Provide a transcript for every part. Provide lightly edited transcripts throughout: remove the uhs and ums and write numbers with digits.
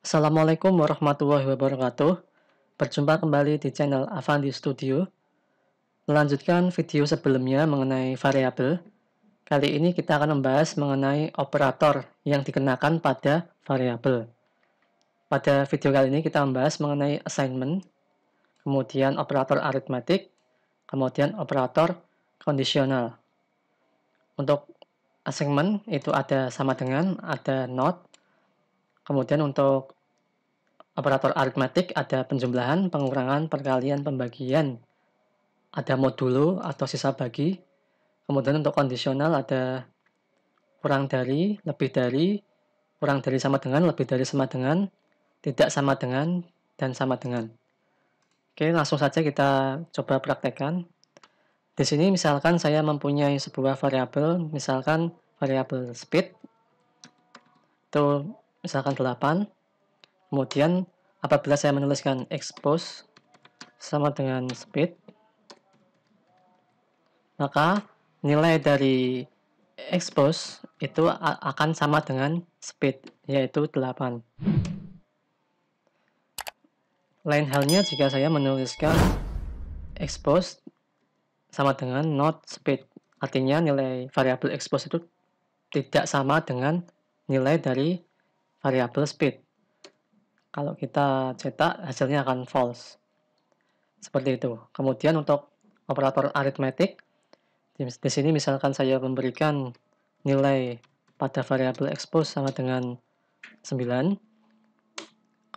Assalamualaikum warahmatullahi wabarakatuh. Berjumpa kembali di channel Avandi Studio. Melanjutkan video sebelumnya mengenai variabel. Kali ini kita akan membahas mengenai operator yang dikenakan pada variabel. Pada video kali ini kita membahas mengenai assignment, kemudian operator aritmatik, kemudian operator kondisional. Untuk assignment itu ada sama dengan, ada not. Kemudian untuk operator aritmatik ada penjumlahan, pengurangan, perkalian, pembagian. Ada modulo atau sisa bagi. Kemudian untuk kondisional ada kurang dari, lebih dari, kurang dari sama dengan, lebih dari sama dengan, tidak sama dengan, dan sama dengan. Oke, langsung saja kita coba praktekkan. Di sini misalkan saya mempunyai sebuah variabel, misalkan variabel speed, itu misalkan 8. Kemudian apabila saya menuliskan expose sama dengan speed, maka nilai dari expose itu akan sama dengan speed, yaitu 8. Lain halnya jika saya menuliskan expose sama dengan not speed, artinya nilai variabel expose itu tidak sama dengan nilai dari variabel speed. Kalau kita cetak, hasilnya akan false. Seperti itu. Kemudian untuk operator aritmetik, di sini misalkan saya memberikan nilai pada variabel expose sama dengan 9.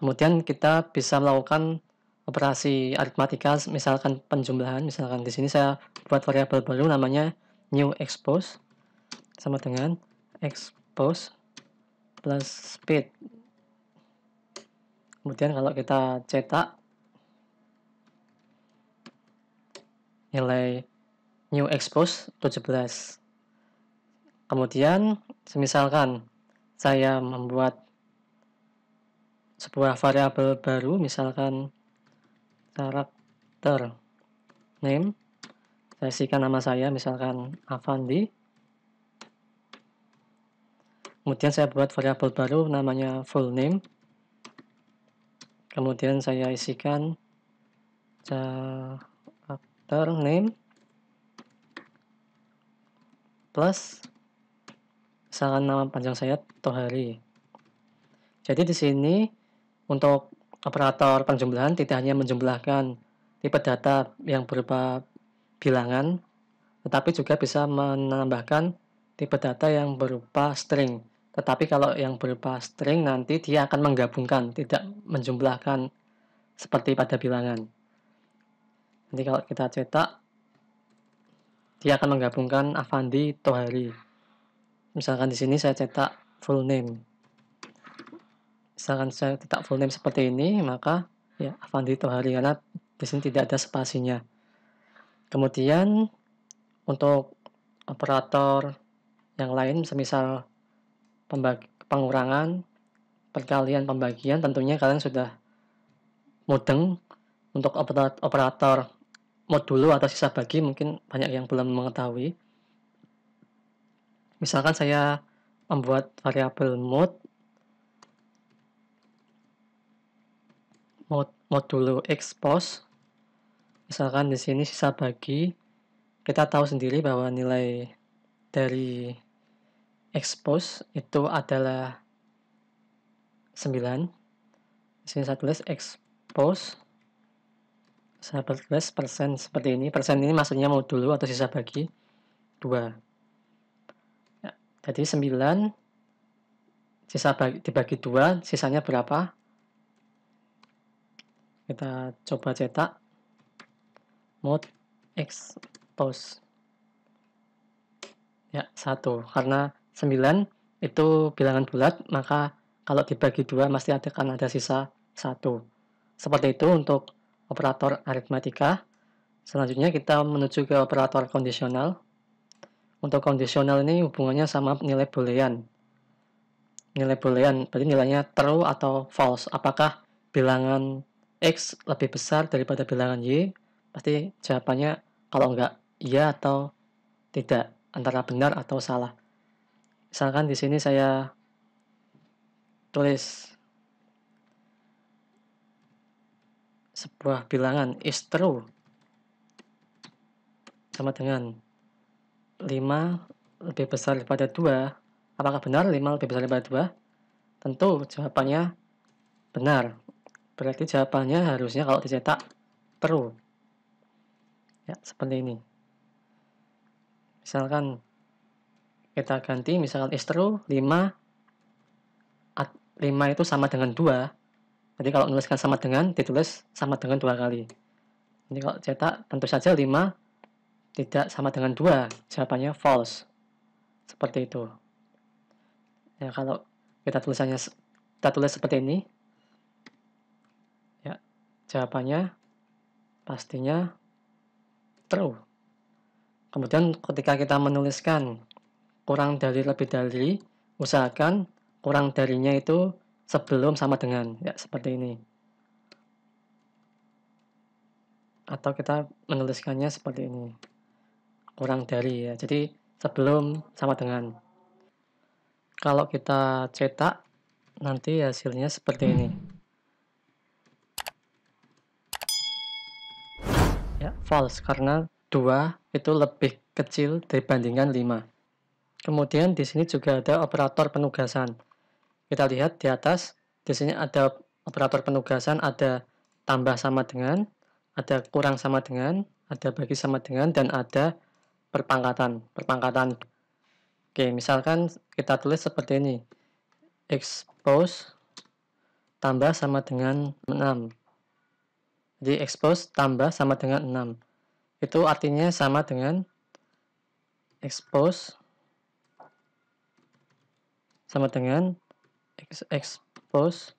Kemudian kita bisa melakukan operasi aritmatika, misalkan penjumlahan. Misalkan di sini saya buat variabel baru namanya new expose sama dengan expose plus speed. Kemudian kalau kita cetak, nilai new expose 17. Kemudian misalkan saya membuat sebuah variabel baru, misalkan karakter name, saya isikan nama saya, misalkan Avandi. Kemudian saya buat variabel baru namanya full name. Kemudian saya isikan karakter name plus misalkan nama panjang saya Tohari. Jadi di sini untuk operator penjumlahan tidak hanya menjumlahkan tipe data yang berupa bilangan, tetapi juga bisa menambahkan tipe data yang berupa string. Tetapi kalau yang berupa string nanti dia akan menggabungkan, tidak menjumlahkan seperti pada bilangan. Nanti kalau kita cetak, dia akan menggabungkan Avandi Tohari. Misalkan di sini saya cetak full name. Misalkan saya cetak full name seperti ini, maka ya Avandi Tohari, karena di sini tidak ada spasinya. Kemudian untuk operator yang lain, semisal pengurangan, perkalian, pembagian, tentunya kalian sudah mudeng. Untuk operator modulo atau sisa bagi mungkin banyak yang belum mengetahui. Misalkan saya membuat variabel modulo expose, misalkan di sini sisa bagi, kita tahu sendiri bahwa nilai dari expose itu adalah 9. Di sini saya tulis expose, saya tulis persen seperti ini. Persen ini maksudnya modulo atau sisa bagi 2. Ya, jadi 9 dibagi 2, sisanya berapa? Kita coba cetak mode expose. Ya, 1. Karena 9 itu bilangan bulat, maka kalau dibagi 2 pasti akan ada sisa 1. Seperti itu untuk operator aritmatika. Selanjutnya kita menuju ke operator kondisional. Untuk kondisional ini hubungannya sama nilai boolean. Nilai boolean berarti nilainya true atau false. Apakah bilangan X lebih besar daripada bilangan Y? Pasti jawabannya kalau enggak iya atau tidak, antara benar atau salah. Misalkan di sini saya tulis sebuah bilangan is true sama dengan 5 lebih besar daripada 2, apakah benar 5 lebih besar daripada 2? Tentu jawabannya benar. Berarti jawabannya harusnya kalau dicetak true. Ya, seperti ini. Misalkan kita ganti, misalkan is true 5 itu sama dengan 2. Jadi kalau menuliskan sama dengan, ditulis sama dengan 2 kali. Jadi kalau cetak tentu saja 5 tidak sama dengan 2, jawabannya false. Seperti itu. Ya, kalau kita tulis seperti ini, ya, jawabannya pastinya true. Kemudian ketika kita menuliskan kurang dari lebih dari, usahakan kurang darinya itu sebelum sama dengan, ya, seperti ini. Atau kita menuliskannya seperti ini, kurang dari, ya, jadi sebelum sama dengan. Kalau kita cetak, nanti hasilnya seperti ini. Ya, false, karena 2 itu lebih kecil dibandingkan 5. Kemudian di sini juga ada operator penugasan. Kita lihat di atas, di sini ada operator penugasan, ada tambah sama dengan, ada kurang sama dengan, ada bagi sama dengan, dan ada perpangkatan. Oke, misalkan kita tulis seperti ini. Expose tambah sama dengan 6. Jadi expose tambah sama dengan 6. Itu artinya sama dengan expose sama dengan expose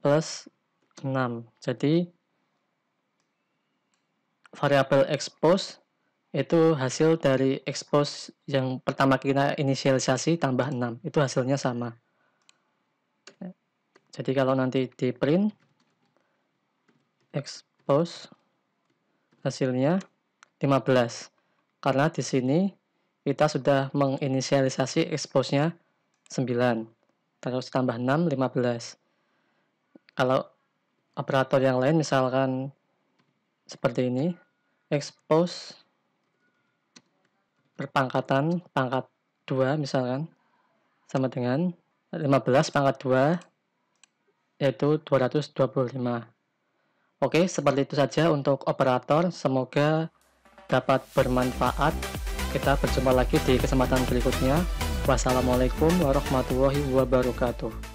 plus 6. Jadi variabel expose itu hasil dari expose yang pertama kita inisialisasi tambah 6. Itu hasilnya sama. Jadi kalau nanti di print expose hasilnya 15. Karena di sini kita sudah menginisialisasi expose-nya 9. Terus tambah 6, 15. Kalau operator yang lain misalkan seperti ini, expose berpangkatan pangkat 2 misalkan sama dengan 15 pangkat 2 yaitu 225. Oke, seperti itu saja untuk operator. Semoga dapat bermanfaat. Kita berjumpa lagi di kesempatan berikutnya. Wassalamualaikum warahmatullahi wabarakatuh.